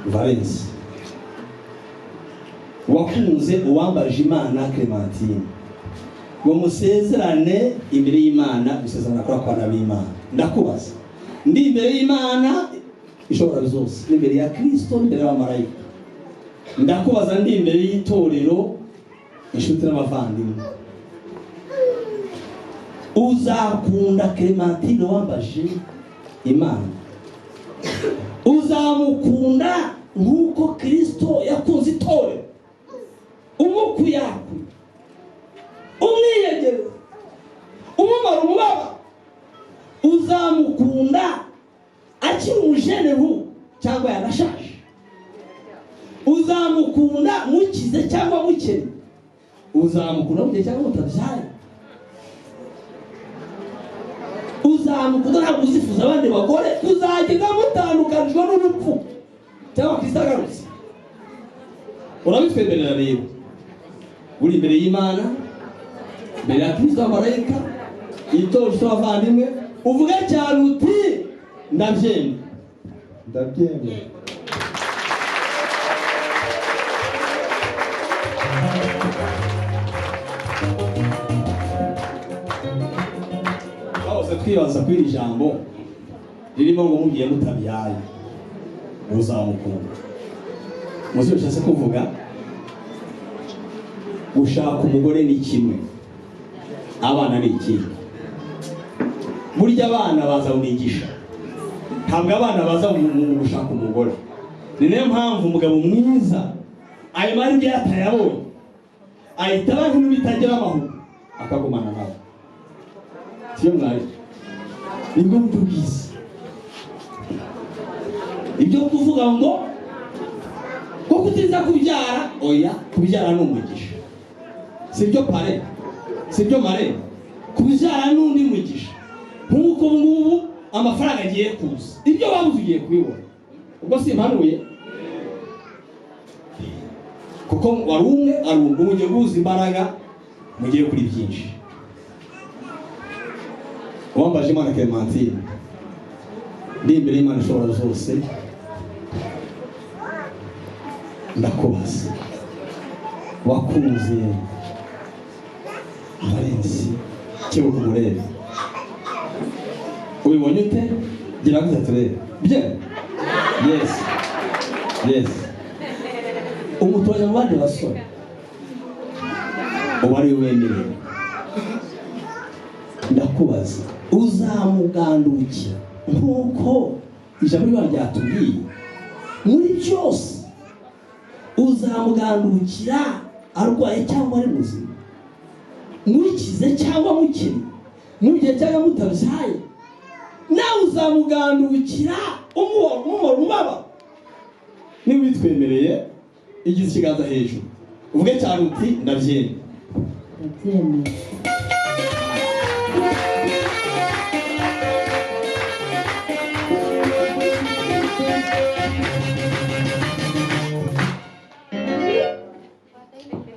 Valence wakunze uwambaje Imana Clementine ngo musezerane imbere y'Imana, gusezerana kwa n'ab'Imana. Ndakubaza, ndi imbere y'Imana ishobora zose, imbere ya Kristo, imbere y'abamarayika. Ndakubaza, ndi imbere y'itorero, inshuti n'abavandimwe, uzakunda Clementine wambaje Imana? Uzamukunda nk'uko Kristo yakunze itorero, umukuyaku, umwiyegereza, umumara umubaba? Uzamukunda akiri umujeneru cyangwa yanashaje? Uzamukunda mukize cyangwa mukene? Uzamukunda mugihe cyangwa mutabyaye? Uzamukunda ntabwo uzifuza abandi bagore? Uzagenda mutandukanijwe n'urupfu cyangwa Kristo agarutse? Urabitwemerera rero, uri imbere y'Imana, imbere ya Kristo, abamarayika, itorero cy'abavandimwe, uvuge cyane uti ndabyemera. Ndabyemera. Twibaza kuri iri jambo ririmo ngo mugiye mutabyaye uzamukunda. Muzi bishatse kuvuga gushaka umugore ni kimwe, abana ni ikindi. Burya abana baza mumigisha, ntabwo abana baza mu gushaka umugore. Ni nayo mpamvu umugabo mwiza ayo mari ibyo yatayabonye ahita aba nk'ibintu bitagira amahoro akagumana nawe. Siyo mwari nibwo buryo bwiza. Ibyo kuvuga ngo ko kutiza kubyara, oya, kubyara ni umugisha. Sibyo pare, sibyo mare, kubyara n'undi mugisha. Nk'uko ngubu amafaranga agiye kuza, ibyo babuze ugiye kubibona. Ubwo simpanuye kuko wari umwe ari ugiye guhuza imbaraga, mugiye kuri byinshi. Wambaje Imana Clementine, ndi imbere y'Imana ishobora zose, ndakubaza, wakunze Valence Kebuka umurebe, ubibonye ute? Gira ngo turebe. Bien. Yes. Yes. Umutoya mu bandi basore ubari wemerewe. Ndakubaza, uzamugandukira nk'uko ijambo ry'Imana ryatubwiye muri byose? Uzamugandukira arwaye cyangwa ari muzima, mukize cyangwa mukiri, mugihe cyangwa mutabyaye? Nawe uzamugandukira umumara umubaba? Niba witwemereye, igize ikiganza hejuru, uvuge cyane uti ndabyemera. Ndabyemera.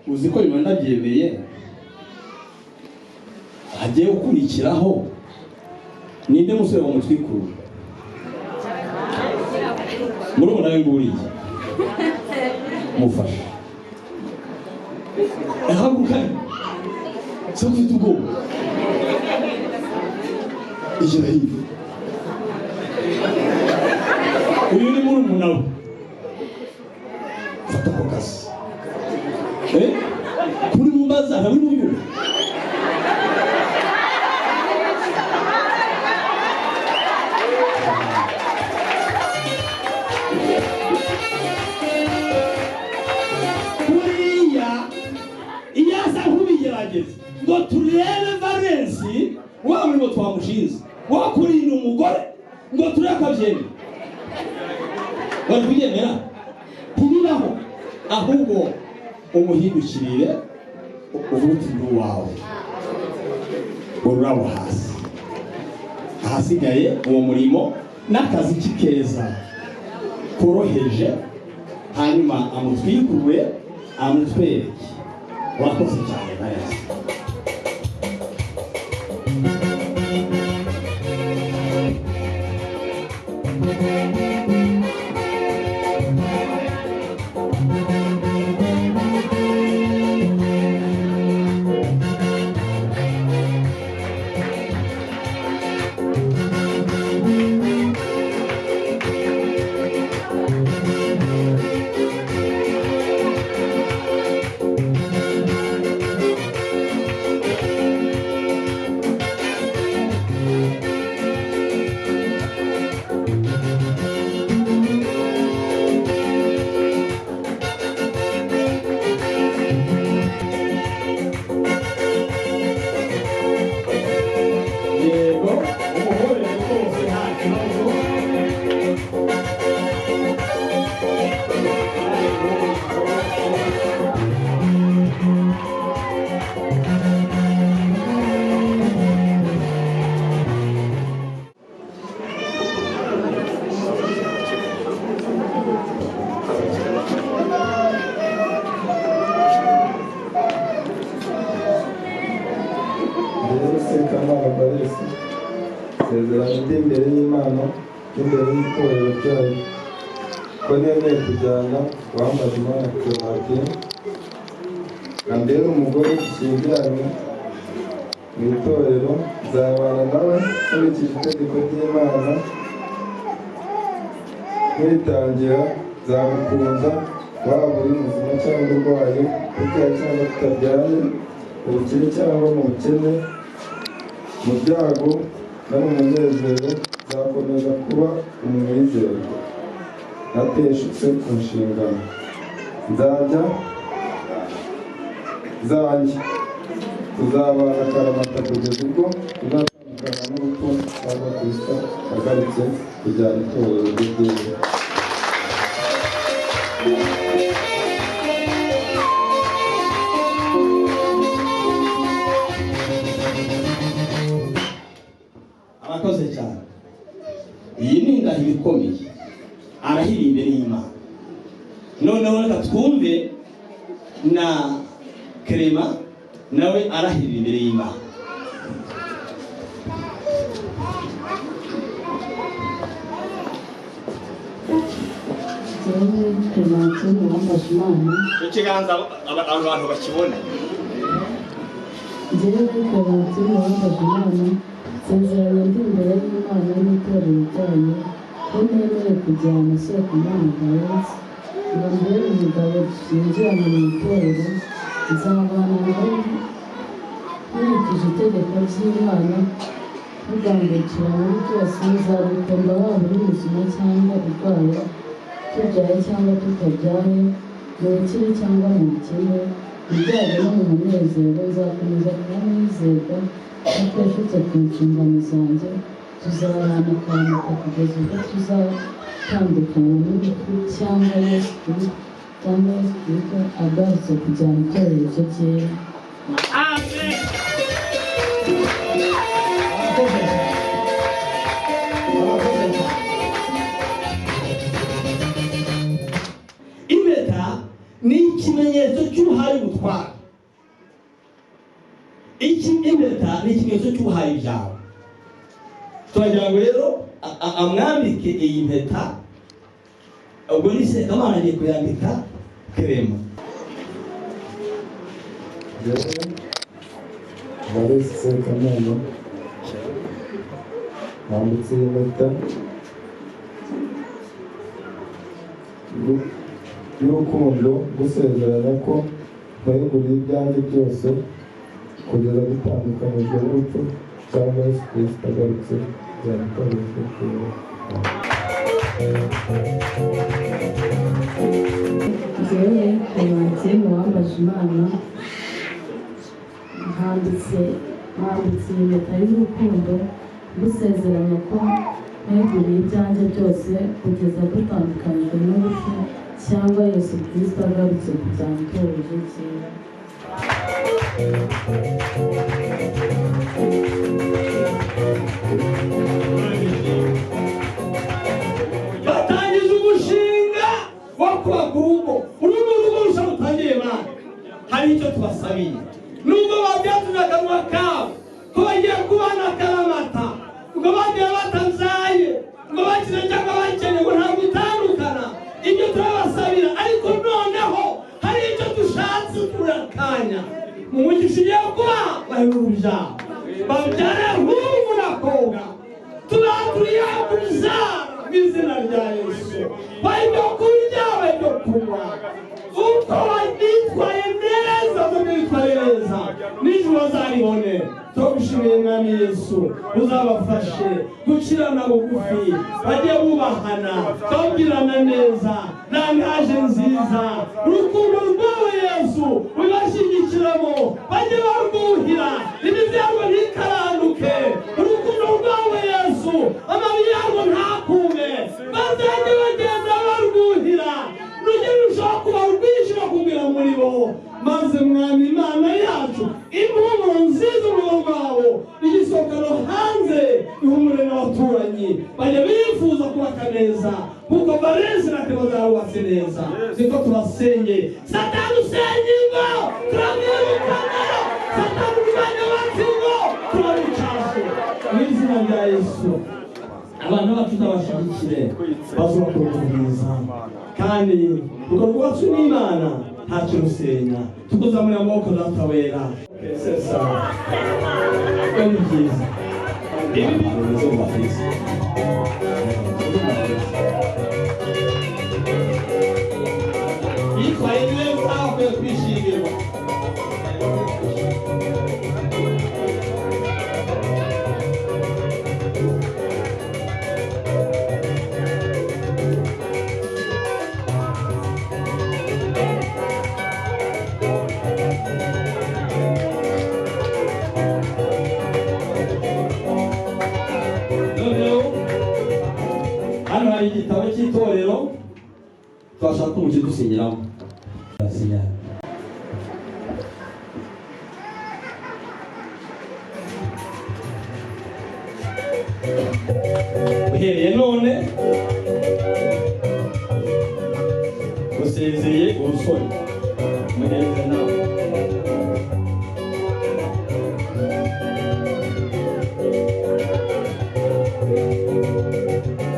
Uzi ko Imana ndabyemeye, hagiye gukurikiraho ninde musore wamutwikura? Murumuna we nguriye mufasha ahaguruka, se ufite ubwoba, igera hirya nawe fata ako kazi kuri mumbaza nawe n'uyu ngo turebe Valensi wa murimo twamushinze wakurinda umugore ngo turebe akabyemera bari kubyemera ntibibaho ahubwo umuhindukirire uvuti n'uwawe ururabo hasi ahasigaye uwo murimo n'akazi k'ikeza koroheje hanyuma amutwikure amutwereke wakoze cyane Valensi. Sezerano ndi imbere y'Imana n'imbere y'itorero ryayo ko nemeye kujyana wambaje Imana Clementine ambere umugore dushyingiranywe mu itorero nzabana nawe nkurikije itegeko ry'Imana nkwitangira nzagukunda waba uri muzima cyangwa urwaye ubyaye cyangwa tutabyaye ubukire cyangwa mu bukene mu byago no mu munezero nzakomeza kuba umwizerwa nateshutse ku nshingano zanjye tuzabana akaramata kugeza ubwo tuzatandukana n'urupfu cyangwa Kristo agarutse kujyana itorero ry'Imana. Abakoze cyane. Iyi ni indahiro ikomeye arahira imbere y'Imana. Noneho reka twumve na Clement nawe arahira imbere y'Imana. Clementine wambaje Imana Ikiganza abantu bakibona. Clementine wambaje Imana sezerano ndi imbere y'Imana n'itorero ryayo ko nemeye kujyana Sekamana Valensi ngo mbere umugabo dushyingiranywe mu itorero nzabana nawe nkurikije itegeko ry'Imana ntugambukira muri byose nzagukunda waba uri muzima cyangwa urwaye tubyaye cyangwa tutabyaye mu bukire cyangwa mu bukene mu byago no mu munezero nzakomeza kuba mwizerwa nateshutse ku nshingano zanjye tuzabana akaramata kugeza ubwo tuzatandukana n'urupfu cyangwa Yesu Kristo agarutse kujyana itorero rye ryera. Amen. Impeta ni ikimenyetso cy'ubuhaye butwara. Impeta ni ikimenyetso cy'ubuhaye byawe. Turagira ngo rero amwambike iyi mpeta ubwo ni Sekamana agiye kuyambika Clement. Valensi Sekamana wambitse iyi mpeta y'urukundo gusezeranya ko nkweguriye ibyanjye byose kugeza dutandukanijwe n'urupfu cyangwa Yesu Kristo agarutse byamukoresha kuyobora. Njyewe Clementine Uwambaje Imana handitse impeta y'urukundo gusezeranya ko nkweguriye ibyanjye byose kugeza dutandukanijwe n'urupfu cyangwa Yesu Kristo agarutse kujyana itorero kera. batangiza umushinga wo kubaka urugo. Uru ni urugo rushya rutangiye bana. Hari icyo tubasabiye. Nubwo babyatumye akanwa kabo ko bagiye kubana akaramata, ngo bagiye batanzaye, ngo bakire cyangwa bakene, ngo nta gutandukana. Ibyo turabasabira, ariko noneho hari icyo dushatse turakanya. Mu mugisha ugiye kuba bahera urubyaro, babyare hungu n'akobwa, turaturiye kubyara mu izina rya Yesu. Bajya kurya, bajya kunywa, uko bitwaye neza bitwaye neza, nijoro bazaribone. Tugushimiye Mwami Yesu, uzabafashe gukirana bugufi, bajye bubahana, babwirana neza, nangaje nziza. Urukundo rwawe Yesu ubashyigikiramo, bajye barwuhira, imizi yarwo ntikaranduke. Urukundo rwawe Yesu amabi yarwo ntakume, bazajye bagenda barwuhira, rugero rushobora kuba rwinshi bakubwira muri bo. Maze Mwami Imana yacu, impumuro nziza urugo rwawo igisokero hanze, ihumure n'abaturanyi bajya bifuza kubaka neza kuko Valens na Theo zarubatse neza. Niko tubasenge. Satani usenge ingo turamwirukana, Satani urwanya abatsi ingo turabicashe mu izina rya Yesu. Abana bacu n'abashyigikire bazubaka ubwiza, kandi urwo rwacu n'Imana ntacyo rusenya. Tukuzamura amaboko Data wera. Sesa ni byiza, ibi bimeze mu bafisi. Yitwaye neza akwiye kwishingirwa. Hano hari igitabo cy'itorero twashaka umucyo dusinyiramo. Uhereye none usezeye urusoro mugenzi nawe.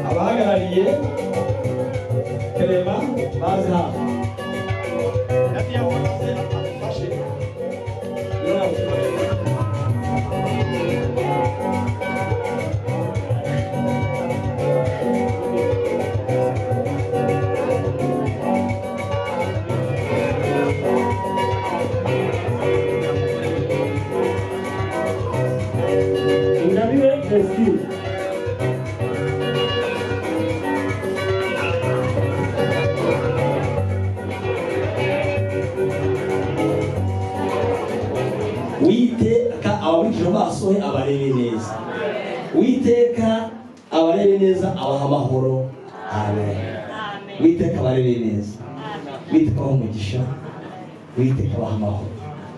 Abahagarariye Clement bazi hafi. Ingabire Christine. Uwiteka ababikira basohe abarebe neza. Uwiteka abarebe neza abaha amahoro. Amen. Uwiteka abarebe neza. Uwiteka abaha umugisha. Uwiteka abaha amahoro.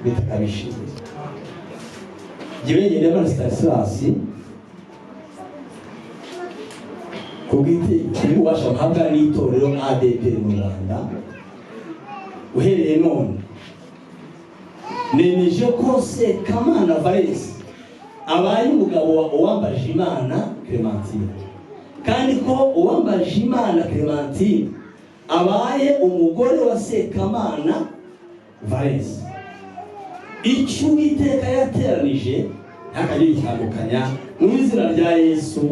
Uwiteka abishimire. Jyewe ngende muri Stanislas kubw'iki ubasha guhabwa n'itorero ADPR mu Rwanda. Uhereye none nemeje ko Sekamana Valens abaye umugabo wa Uwambaje Imana Clementine, kandi ko Uwambaje Imana Clementine abaye umugore wa Sekamana Valens. Icyo Uwiteka yateranije ntakajye gitandukanya, mu izina rya Yesu.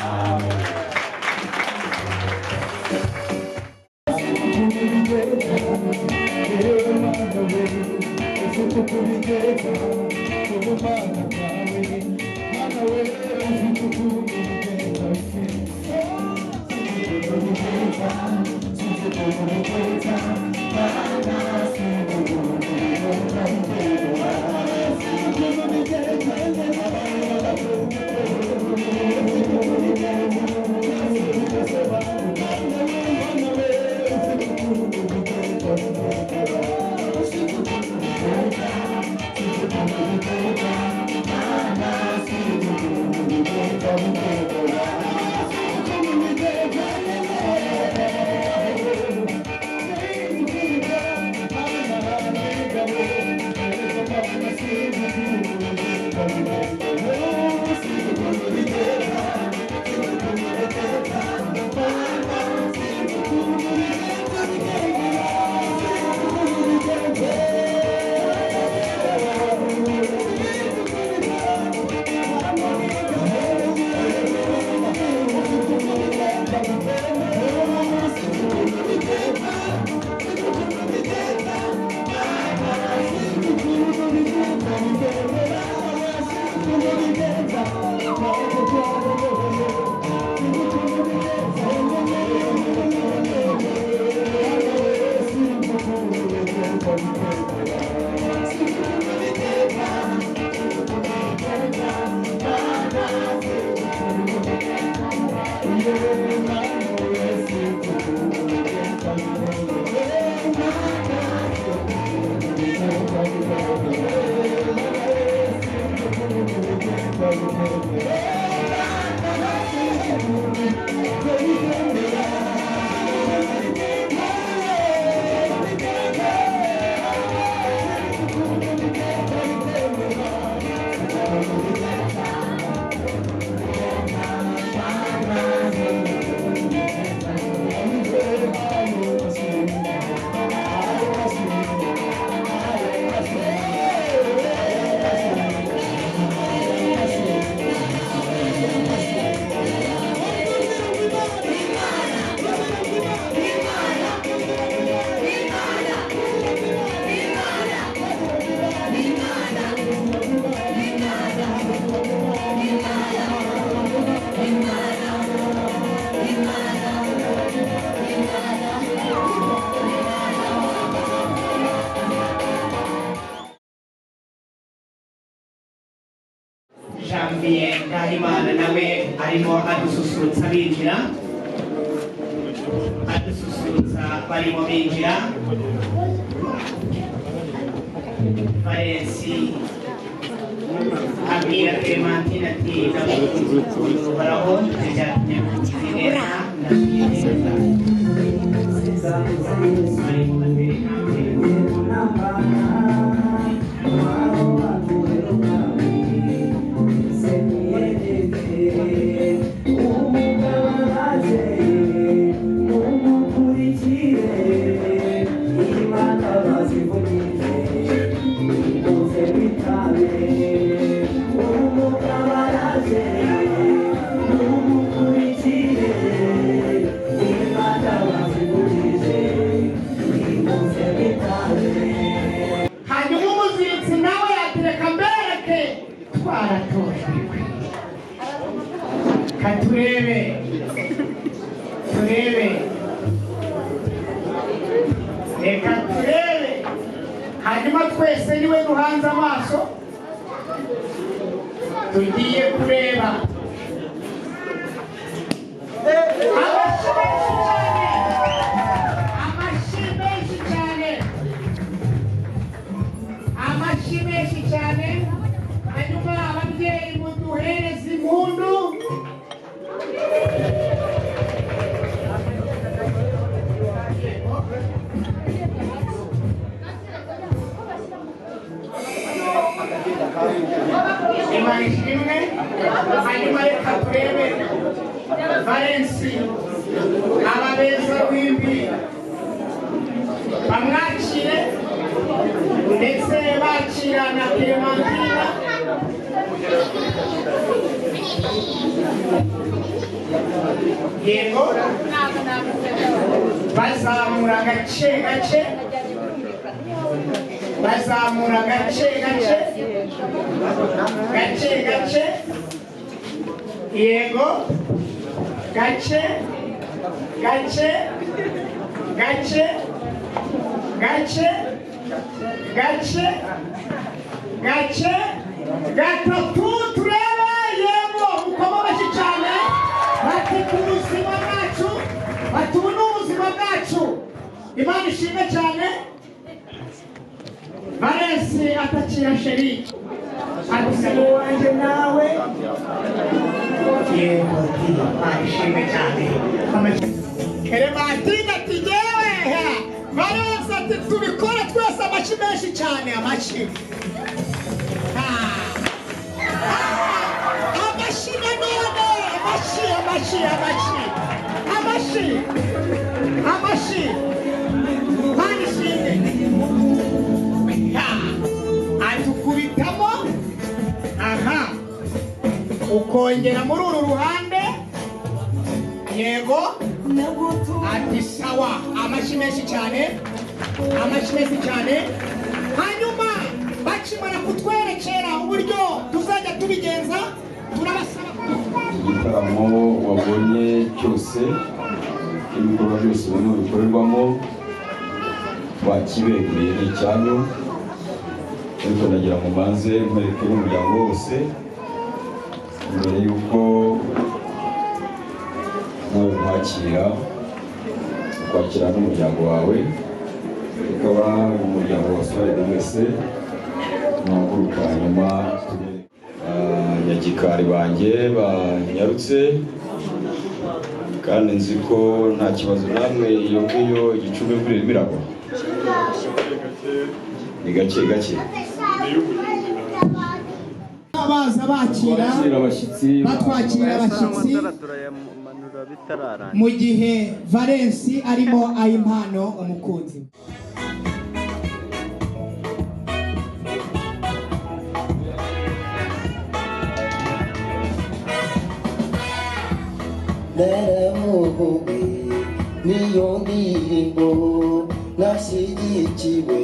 Amen. Janvier Gahimana nawe arimo adususurutsa binjira barimo binjira Valensi abwira Clementine ati ndamuhoraho ntibyatumye neza reka turebe hanyuma twese niwe duhanze amaso tugiye kureba amashyi menshi cyane hanyuma ababyeyi muduhereze impundu Imana ishimwe hanyuma reka turebe Valensi ababeza w'imbi bamwakire ndetse bakira na Clementina yego bazamura gace gace bazamura gace gace gace gace yego gace gace gace gace gace gace gatatu turebe yego mukoma amashyi cyane bati ku buzima bwacu bati ubu ni ubuzima bwacu Imana ishimwe cyane Valens atakira sheri amusaba wanjye nawe yego Imana ishimwe cyane Clementine ati yewe Valens ati tubikora twese amashyi menshi cyane amashyi amashyi nanone amashyi Imana ishimwe atukubitamo aha ukongera muri uru ruhande yego ati sawa amashyi menshi cyane hanyuma bakimara kutwerekera uburyo tuzajya tubigenza turabasaba igitaramo wabonye cyose ibikorwa byose ubona bikorerwamo bakibeguye ni icyanyu ariko nagira ngo mbanze mwereke n'umuryango wose mbere y'uko nawe kwakira n'umuryango wawe ukaba umuryango wasohoye wese mwaguruka nyuma nyagikari banjye banyarutse kandi nzi ko nta kibazo namwe iyo ngiyo igicumbi imvura irimo iragwa ni gake baza bakira batwakira abashyitsi mu gihe Valens arimo impano umukunzi naramuhowe niyo ndirimbo nashyigikiwe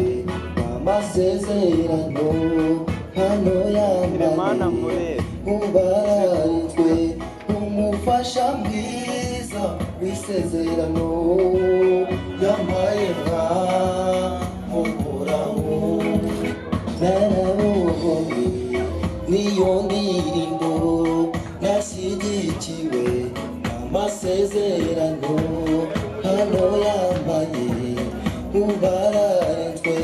amasezerano hano yambaye ubarizwe umufasha mwiza w'isezerano yampaye nka muhoraho naramuhowe niyo ndirimbo nashyigikiwe amasezerano hano yambaye ubarizwe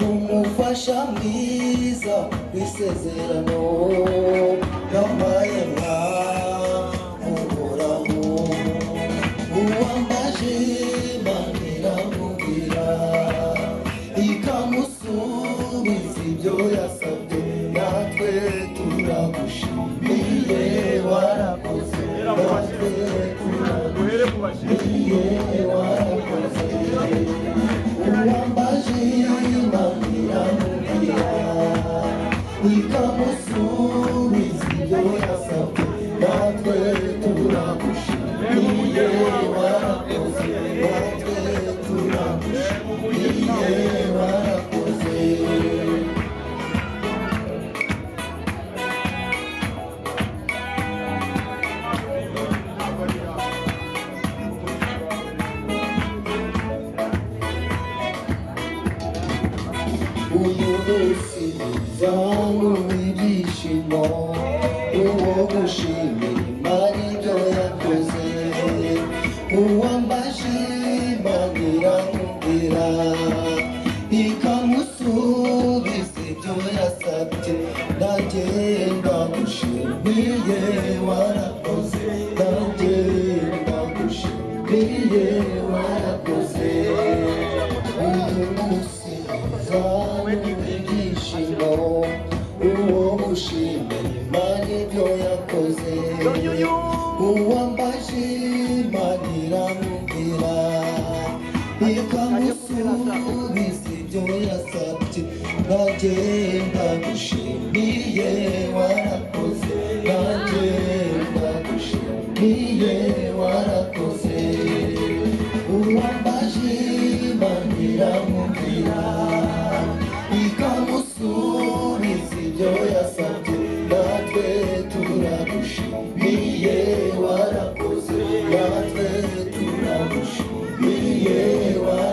umufasha mwiza w'isezerano yampaye nka muhoraho uwambaje manira mubwira ikamusubiza ibyo yasabye natwe turagushimiye warakoze natwe turagushimiye warakoze uwambaje manira mubwira ikamusubiza ibyo yasabye natwe turagushimiye warakoze natwe turagushimiye warakoze uyu munsi uzangu ibyishimo uwo gushimira Imana ibyo yakoze uwambaje Imana iramubwira ikamusubiza ibyo yasabye nanjye ndagushimiye warakoze nanjye ndagushimiye warakoze uyu munsi uzangu ibyishimo uwo gushimira Imana ibyo yakoze uwambaje Imana iramubwira ikamusubiza ibyo yasabye nanjye ndagushimiye warakoze nanjye ndagushimiye warakoze uwambaje Imana iramubwira ikamusubiza ibyo yasabye natwe turagushimiye warakoze natwe turagushimiye warakoze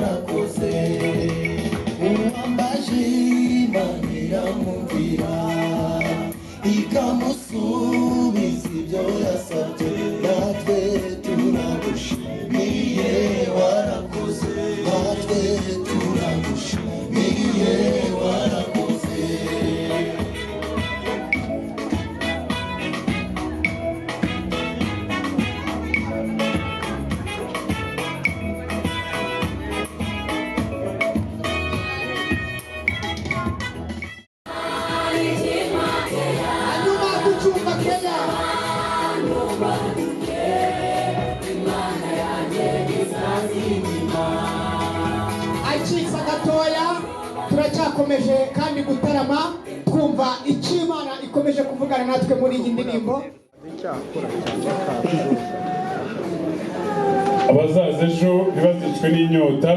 turacyakomeje kandi gutarama twumva icyo Imana ikomeje kuvugana natwe muri iyi ndirimbo. Abazaza ejo ntibazicwe n'inyota